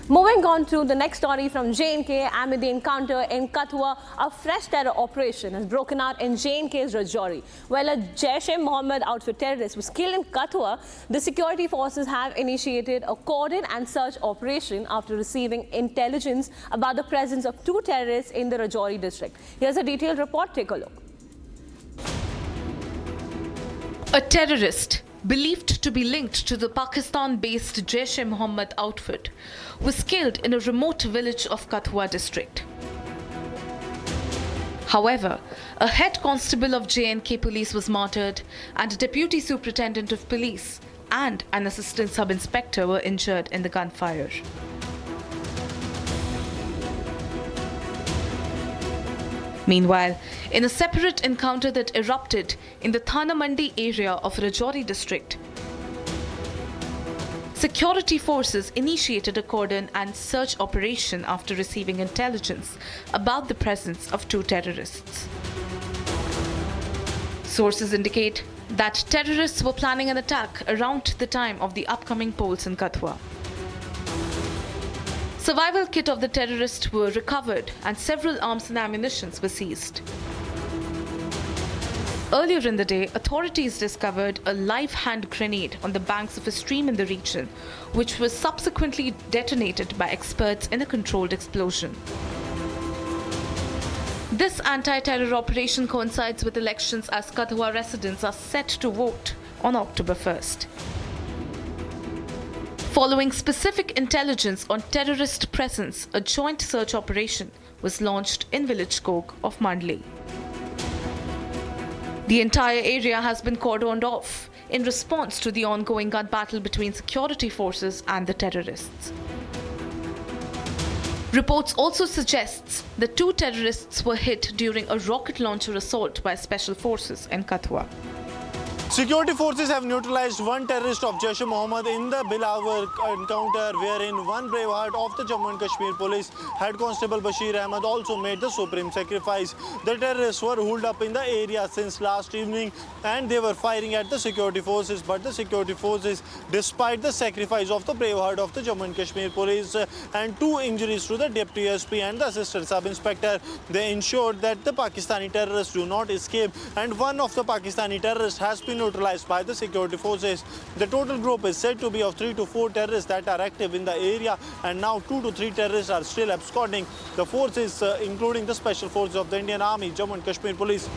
Moving on to the next story from J&K, amid the encounter in Kathua, a fresh terror operation has broken out in J&K's Rajouri. While a Jaish-e-Mohammed outfit terrorist was killed in Kathua, the security forces have initiated a cordon and search operation after receiving intelligence about the presence of two terrorists in the Rajouri district. Here's a detailed report. Take a look. A terrorist believed to be linked to the Pakistan-based Jaish-e-Mohammed outfit was killed in a remote village of Kathua district. However, a head constable of J&K police was martyred and a deputy superintendent of police and an assistant sub-inspector were injured in the gunfire. Meanwhile, in a separate encounter that erupted in the Thana Mandi area of Rajouri district, security forces initiated a cordon and search operation after receiving intelligence about the presence of two terrorists. Sources indicate that terrorists were planning an attack around the time of the upcoming polls in Kathua. Survival kit of the terrorist were recovered and several arms and ammunition were seized. Earlier in the day, authorities discovered a live hand grenade on the banks of a stream in the region, which was subsequently detonated by experts in a controlled explosion. This anti-terror operation coincides with elections as Kathua residents are set to vote on October 1st. Following specific intelligence on terrorist presence, a joint search operation was launched in village Kok of Mandli. The entire area has been cordoned off in response to the ongoing gun battle between security forces and the terrorists. Reports also suggests the two terrorists were hit during a rocket launcher assault by special forces in Kathua. Security forces have neutralized one terrorist of Jaish-e-Mohammed in the Bilawar encounter, wherein one braveheart of the Jammu and Kashmir police, Head Constable Bashir Ahmed, also made the supreme sacrifice. The terrorists were holed up in the area since last evening and they were firing at the security forces. But the security forces, despite the sacrifice of the braveheart of the Jammu and Kashmir police and two injuries to the Deputy SP and the Assistant Sub-Inspector, they ensured that the Pakistani terrorists do not escape, and one of the Pakistani terrorists has been neutralized by the security forces. The total group is said to be of 3 to 4 terrorists that are active in the area, and now 2 to 3 terrorists are still absconding. The forces, including the special forces of the Indian Army, Jammu and Kashmir Police,